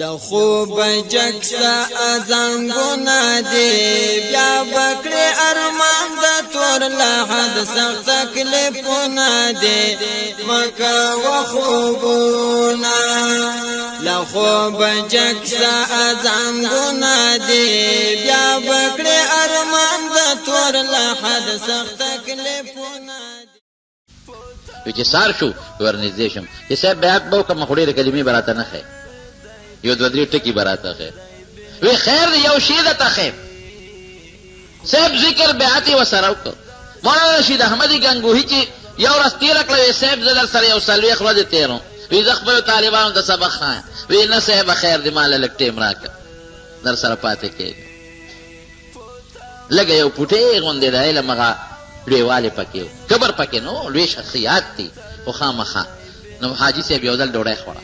لخوب جکسا ازنگونا دی بیا بکڑی ارمان دا تور لحد سخت تکلیفونا دی مکا و خوبونا لخوب جکسا ازنگونا دی بیا بکڑی ارمان دا تور لحد سخت تکلیفونا وی چې سار شو ورنږدې شم چې صاحب بیعت به وکړم خو ډېرې کلمې به راته نه ښایي یو دوه درې ټکي به راته ښایي وی خیر دی یو شی درته ښیم صاحب ذکر بیعت یې ورسره وکړ مولانا رشید احمدي ګنګوهي چې یو ورځ تېره کړه وی صاحب زه در سره یو 40 ورځې تېر وم وی زه خپلو طالبانو ته سبق ښایم وی نه صاحبه خیر دی ما له لږ ټیم راکړه در سره پاتې کېږم لږه یو پوټې غوندې د علم هغه لویوالی پکې و کبر پکې نو لوی شخصیات دي خو خامخا نو حاجي صاحب یو ځل ډوډۍ خوړه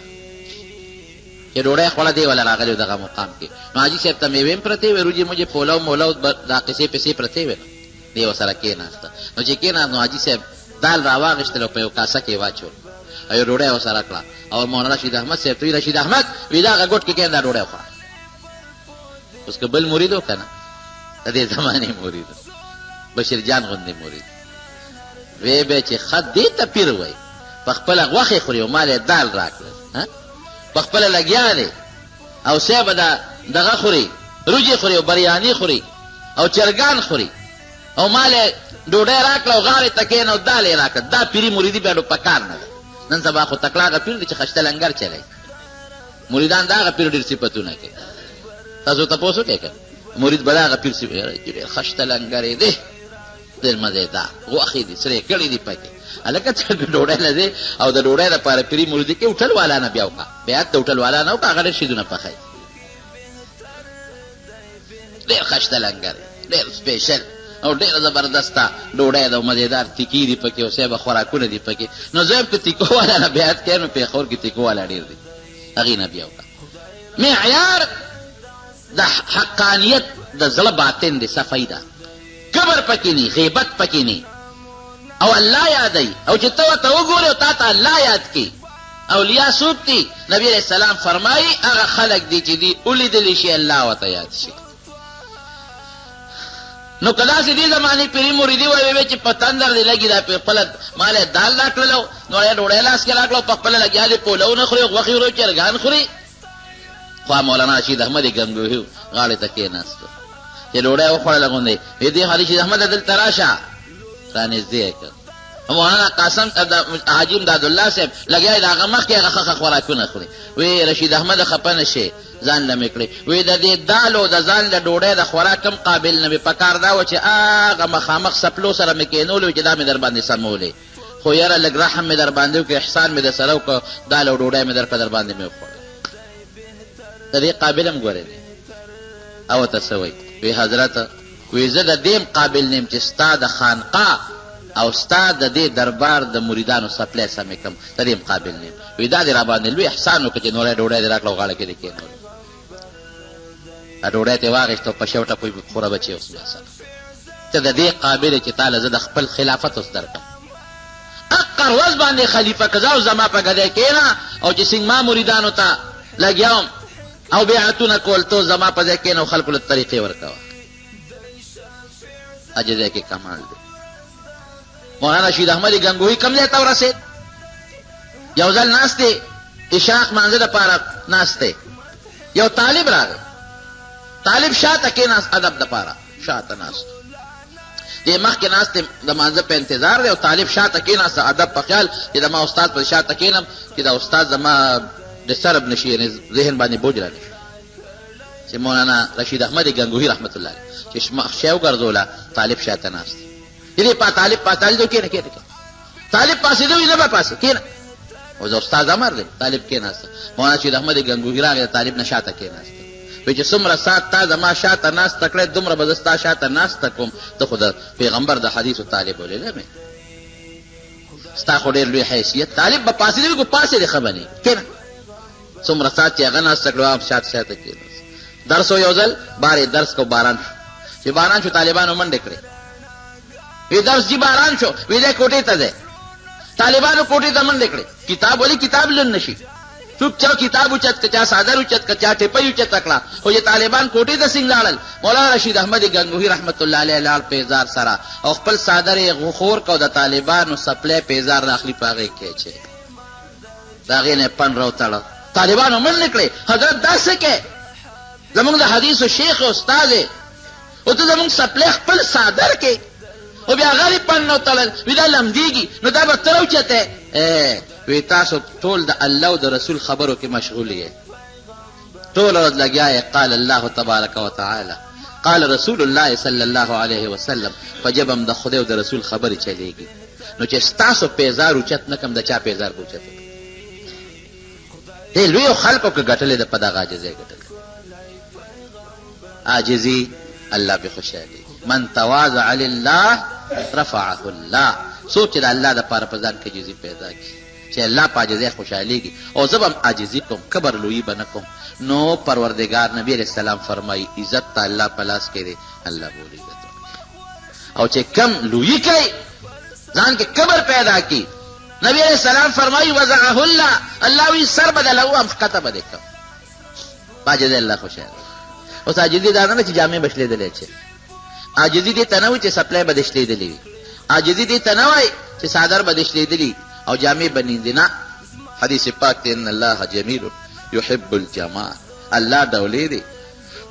چې ډوډۍ خوړه دی ولا راغلی دغه مقام کې نو حاجي صاحب ته میوې هم پرتې وې روجې موجې پولو مولو دا قصې پسې پرتې وې نو دی ورسره کېناسته نو چې کېناست نو حاجي صاحب دال راواغېستل او په یو کاسه کې واچول او یو ډوډۍ ورسره کړه او مولانا رشید احمد صاحب ته رشید احمد وي دا هغه ګوټ کې کېن دا ډوډۍ وخوره اوس که بل مرید و که نه د دې زمانې مرید بشیر جان غوندې مرید وی به چې خط دې ته پیر وای په خپله غوښې خوري او مال یې دال راکړل په خپله لګیا دی او صاحب به دغه خوري روجې خوري او بریاني خوري او چرګان خوري او مال یې ډوډۍ راکړه او غاړې ته کېنه او دال یې راکړه دا پیري مریدي بیا په کار نه ده نن سبا خو تکړه هغه پیر دی چې خشته لنګر چلی مریدان د هغه پیر ډېر صفتونه کوي تاسو تپوس وکړئ که مرید به د هغه پیر ډېر خشته لنګر یې دی ډېر مزېدار غوښې دي سرې کړي دي پکې هلکه ته ډوډۍ نه دی او د ډوډۍ دپاره پیري مریدي کې هوټل والا نه بیا وکړه بیعت د هوټل والا نه وکړه هغه ډېر شیدونه پخوي ډېر خشته لنګر ډېر سپېشل او ډېره زبردسته ډوډۍ ده او مزېدار تیکي دي پکې او صاحبه خوراکونه دي پکې نو زه هم که تیکو والا نه بیعت کوې نو پېښور کې تیکو والا ډېر دي هغې نه بیا وکړه معیار د حقانیت د زړه باطن دی صفایي ده کبر پکې نی غیبت پکې نی او الله یادوي او چې ته ورته وګورې او تا ته الله یاد کړي اولیاء څوک دي نبي علیه السلام فرمایي هغه خلک دي چې دي ولیدلی شي الله ورته یاد شي نو که داسې دې زمانې پیري مریدي وایي چې په تندر دې لګي دا په خپله مال یې دال راکړلو نو یې ډوډۍ لاس کې راکړه او په خپله لګیا دي پولو نه خوري غوښې خوري چرګان خوري خوا مولانا رشید احمد ګنګوهي غاړې ته کېناسته چې ډوډۍ وخوړله غوندې وی دې رشید احمد دلته راشه رانږدې یې کړ مولانا قاسم حاجي امدادالله صاحب لګیا یې د هغه مخکې هغه ښه خوراکونه خوري وی رشید احمد خفه نه شي ځان له مې کړې وی د دې دالو د ځان د ډوډۍ د خوراک هم قابل نه وي په کار دا و چې هغه مخامخ سپلو سره مې کېنولو چې دا مې در باندې سمولې خو یاره لږ رحم مې در باندې وکړې احسان مې در سره وکړه دال او ډوډۍ مې در باندې مې وخوړه د دې قابل هم ګورې او ته څه وایي وی حضرت وی زه د دې قابل نیم چې ستا د خانقاه او ستا د دې دربار د مریدانو سپلی سمې کړم د دې قابل نیم وی دا دې راباندې لوی احسان وکړه چې نوری ډوډۍ دې راکړه او غاړه کې دې کېنولو ډوډۍ ته یې واخېسته او په شوټه پوی خوره بچې اوس بیا سره ته د دې قابل چې تا له زه د خپل خلافت اوس درکړم اقر ورځ باندې خلیفه کزا او زما په ګدی کېنه او چې څنګه ما مریدانو ته لګیا او بیعتونه کول تو زما په ځای کېنه او خلکو له طریقې ورکوه عجزه کې کمال دی مولانا رشید احمد ګنګوهي کوم ځای ته ورسېد یو ځل ناست دی اشراق مانځه دپاره ناست دی یو طالب راغی طالب شاته کېناست ادب دپاره شاته ناست دې مخکې ناست دی د مانځه په انتظار دی او طالب شاته کېناست ادب په خیال چې د ما استاد په شاته کېنم چې دا استاد زما ډسټرب نشي یعنې ذهن باندې بوج را نشي چې مولانا رشید احمد ګنګوهي رحمت الله علیه چې شی وګرځوله طالب شاته ناست دی طالب پاسېدو کېنه طالب پاسېدو وي نه به پاسې کېنه او د استاد امر دی طالب کېناسته مولانا رشید احمد ګنګوهي راغی طالب نه شاته کېناسته وایي چې څومره ساعت تا زما شاته ناسته کړی دومره به زه ستا شاته ناسته کوم ته خو د پیغمبر د حدیثو طالب ولې مې ستا خو ډېر لوی حیثیت طالب به پاسېدو وي خو پاسې دی ښه به نه کېنه څومره ساعت چې هغه ناسته کړو هغه شاته کېناست درس و یو ځل بارې درس کو باران شو چې باران شو طالبانو منډې کړې وی درس جی باران شو وی دی کوټې ته ځئ طالبانو کوټې ته منډې کړې کتاب ولې کتاب لن نشي څوک چا کتاب اوچت که چا صادر اوچت که چا ټیپۍ اوچته کړه خو چې طالبان کوټې ته څنګه لاړل مولانا رشید احمد ګنگوهي رحمت الله علیه لاړ پیزار سره او خپل صادر یې خور کو د طالبانو سپلی پیزار راخلي په هغې کې چې د هغې نه یې پن راوتړه طالبانو منډې کړې حضرت داسې کې زمونږ د حدیثو شیخ استاد یې او ته زمونږ سپلی خپل صادر کې او بیا هغه دې پن راوتړل وي دا لمدېږي نو دا به ته راوچتی وی تاسو ټول د الله او د رسول خبرو کې مشغول یې ټول ورځ لګیا یې قال الله تبارک وتعالی قال رسول الله صلی الله علیه وسلم په جبه م د خدای او د رسول خبرې چلیږي نو چې ستاسو پیزار اوچت نه کړم د چا پیزار به اوچت دې لویو خلکو کې ګټلې ده په دغه عاجزۍ ګټلې عاجزي الله به خوشحالي من تواضع لله رفعه الله څوک چې د الله دپاره په ځان کې عاجزي پیدا کړي چې الله په عاجزۍ خوشحالېږي او زه به هم عاجزي کوم کبر لویي به نه کوم نو پروردګار نبی علیه السلام فرمایي عزت ته الله په لاس کې دی الله به ور عزت ورکړي او چې کم لویي کوي ځان کې کبر پیدا کړي نبی علیه السلام فرمایي وضعه الله الله وی سر به دله وهم ښکته به دې کوم په عاجزۍ الله خوشحاله اوس عاجزي دا نه چې جامې به شلېدلی چې عاجزي دې ته نه وي چې سپلی به دې شلېدلې وي عاجزي دې ته نه وایي چې صادر به دې شلېدلي او جامې به نیندې نه حدیث پاک دی ان الله جمیل یحب الجمال الله ډولې دی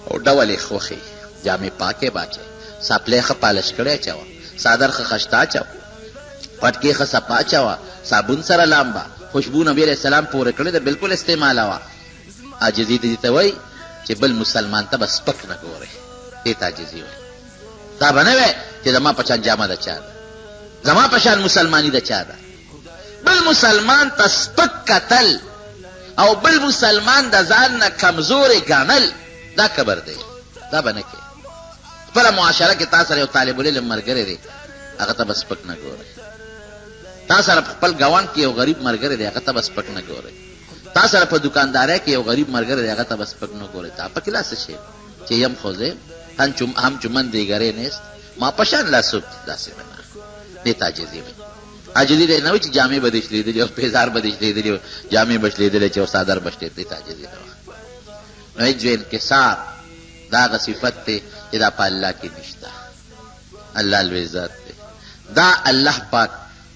او ډول یې خوښي جامې پاکې باچې سپلی ښه پالش کړی اچوه صادر ښه خشته اچوه پټکې ښه صفا اچوه صابون سره لامبه خوشبو نبي علیه السلام پورې کړې ده بالکل استعمالوه عاجزي دې ته وایي چې بل مسلمان ته به سپک نه ګورې دې ته عاجزي وایي دا به نه وی چې زما په شان جامه د چا ده زما په شان مسلماني د چا ده بل مسلمان ته سپک کتل او بل مسلمان د ځان نه کمزورې ګڼل دا کبر دی دا به نه کوې خپله معاشره کې تا سره یو طالب العلم ملګری دی هغه ته به سپک نه ګورئ تا سره په خپل ګاونډ کې یو غریب ملګری دی هغه ته به سپک نه ګورئ تا سره په دکاندارۍ کې یو غریب ملګری دی هغه ته به سپک نه ګورئ تا پکې لا څه شی چې یم خو زه هم چمن دیګرې نیست ما په شان لا څوک داسې به نه دې ته عاجزي وایي عاجزي دی نه وایي چې جامې به دې شلېدلې او پیزار به دې شلېدلې جامې به شلېدلې چې او صادر به شلېدلې دې ته عاجزي نه وایي نو هېڅ جو انکسار دا هغه صفت دی چې دا په الله کې نشته الله لوی ذات دی دا الله پاک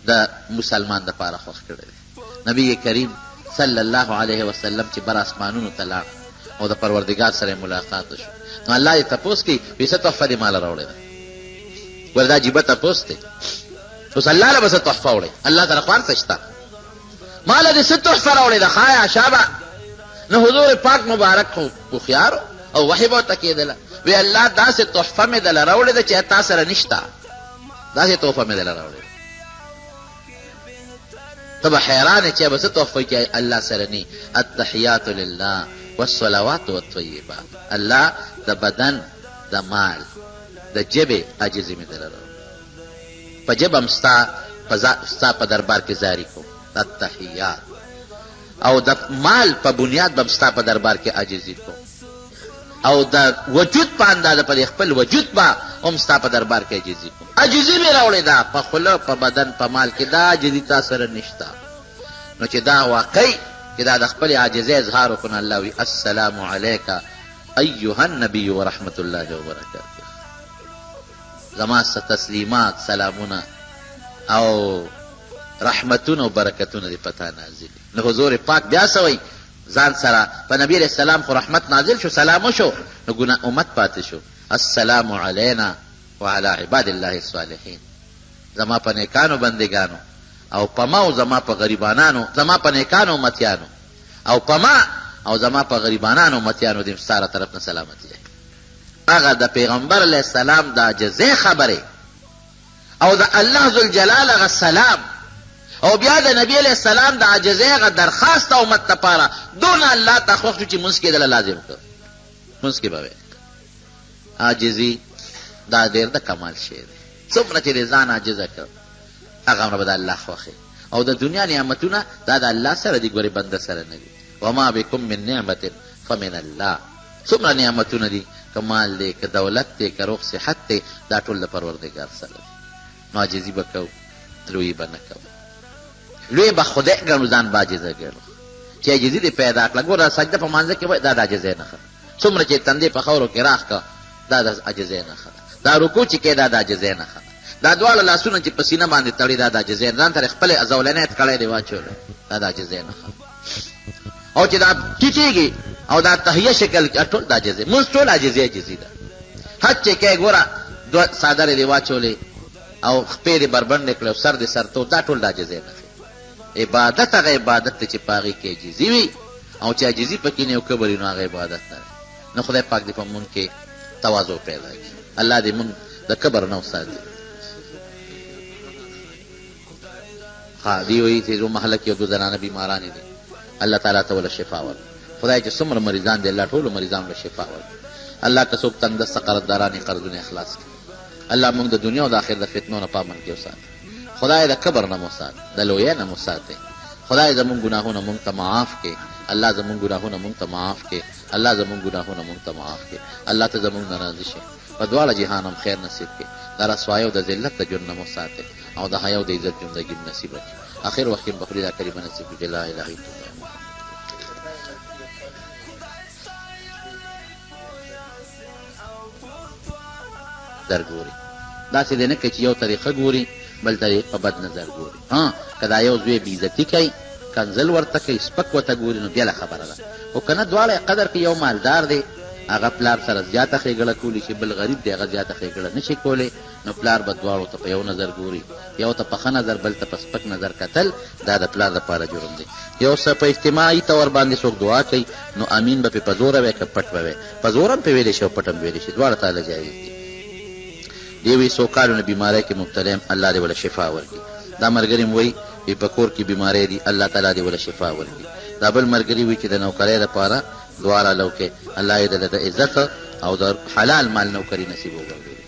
د مسلمان دپاره خوښ کړی دی نبی کریم صلی الله علیه وسلم چې بر اسمانونو ته لاړ او د پروردګار سره ملاقات وشو نو الله یې تپوس کوي وایي څه تحفه دې ماله راوړې ده ګوره دا عجیبه تپوس دی اوس الله له به څه تحفه وړئ الله سره خو هر څه شته ما له دې څه تحفه راوړې ده ښایه شابه نو حضور پاک مبارک خو هوښیار او وحی به ورته کېدله وی الله داسې تحفه مې دله راوړې ده چې تا سره نشته داسې تحفه مې دله راوړې ده ته به حیران یې چې به څه تحفه کې الله سره نی التحیات لله والصلوات والطیبات الله د بدن د مال د ژبې عاجزي مې دله راوړې په ژبه هم ستا په دربار کې زاري کوم التحیات او د مال په بنیاد به هم ستا په دربار کې عاجزي کوم او د وجود په اندازه په خپل وجود به هم ستا په دربار کې عاجزي کوم عاجزي مې راوړې ده په خوله په بدن په مال کې دا عاجزي تا سره نشته نو چې دا واقعي چې دا د خپلې عاجزۍ اظهار وکړو الله وي السلام علیک ایها النبي ورحمة الله وبرکاته زما تسلیمات سلامونه او رحمتونه او برکتونه دې پتا نازل نو حضور پاک بیا سوی ځان سره په نبی علیہ السلام خو رحمت نازل شو سلام شو نو ګناه امت پاتې شو السلام علینا وعلى عباد الله الصالحین زما په نیکانو بندگانو او پما او زما په غریبانانو زما په نیکانو امتیانو او پما او زما په غریبانانو امتیانو دې ستاره طرف نه سلامتی هغه د پیغمبر علیه السلام د عاجزۍ خبرې او د الله ذوالجلال هغه سلام او بیا د نبی علیہ السلام د عاجزۍ هغه درخواست امت لپاره دونه الله ته خوښ شو چې مونځ کې دله لازم کړ مونځ کې به عاجزي دا ډېر د کمال شی دی څومره چې د ځان عاجزه کړ هغه همره به د الله خوښې او د دنیا نعمتونه دا د الله سره دي ګورې بنده سره نه دي وما بكم من نعمة فمن الله څومره نعمتونه دي که مال دی که دولت دی که روغ صحت دی دا ټول د پروردګار سره دی نو عاجزي به کوو لویي به نه کوو لوی به خدای ګڼو ځان به عاجزه ګڼو چې عاجزي دې پیدا کړه. ګوره سجده په مانځه کې وایي دا د عاجزۍ نښه ده. څومره چې تندې په خاورو کې راښ کړه دا د عاجزۍ نښه ده. دا رکوع چې کوې دا د عاجزۍ نښه ده. دا دواړه لاسونه چې په سینه باندې تړي دا د عاجزۍ، ځان ته خپلې زولنی تکړی دی واچولی دا د عاجزۍ نښه ده. او چې دا ټیټېږي او دا تحیه شکل ټول د عاجزۍ، مونځ ټول عاجزي ده. حج چې کوې ګوره دوه څادرې دې واچولې او خپې دې بربنډې کړې او سر دې سرتور، دا ټول د عاجزۍ نښې. عبادت هغه عبادت دی چې په هغې کې عاجزي وي، او چې عاجزي پکې نه او کبر وي نو هغه عبادت نه دی. نو خدای پاک دې په مونږ کې تواضع پیدا کړي. الله دې مونږ د کبر نه وساتي. ها دی وایي چې زموږ محله کې یو دوه زنانه بیمارانې دي، الله تعالی ته وله شفا ورکړي. خدای چې څومره مریضان دي الله ټولو مریضانو له شفا ورکړي. الله که څوک تندرسته قرضداران یې قرضونه اخلاص کړي. الله مونږ د دنیا او د آخرت د فتنو نه په امن کې وساتي. خدای د کبر نه مو ساتي، د لویۍ نه مو ساتي. خدای زمونږ ګناهونه مونږ ته معاف کړي. الله زمونږ ګناهونه مونږ ته معاف کړي. الله زمونږ ګناهونه مونږ ته معاف کړي. الله ته زمونږ نه راضي شي. په دواړه جهان هم خیر نصیب کړي. د رسوایۍ او د ذلت د ژوند نه مو ساتي، او د حیا او د عزت ژوندګي نصیب کړي. آخر وخت کې به خدای دا کریمه نصیب کړي. لا اله الا الله. در ګوري داسې دی نه که چې یو طریقه ګوري بل طریق په بد نظر ګوري. که دا یو زوی بېعزتي کوي، کنځل ورته کوي، سپک ورته ګوري نو بېله خبره ده. خو که نه دواړه قدر کې یو مالدار دی هغه پلار سره زیاته ښېګړه کولی شي، بل غریب دی هغه زیاته ښېګړه نه شي کولی، نو پلار به دواړو ته په یو نظر ګوري. یو ته په ښه نظر بل ته په سپک نظر کتل دا د پلار دپاره جرم دی. یو څه په اجتماعي طور باندې څوک دعا کوي نو امین به پې په زوره وی که پټ به وی. په زوره هم پې ویلی شي او پټ هم ویلی شي، دواړه تعالی جایز دي. دی وی څو کالونه بیماری کې مبتلا یم الله دې وله شفا ورکړي. دا ملګري م وایي په کور کې بیماری دي الله تعالی دې وله شفا ورکړي. دا بل ملګري وایي چې د نوکرۍ دپاره دعا راله وکړئ الله یې دله د عزت او د حلال مال نوکري نصیب وګرځوي.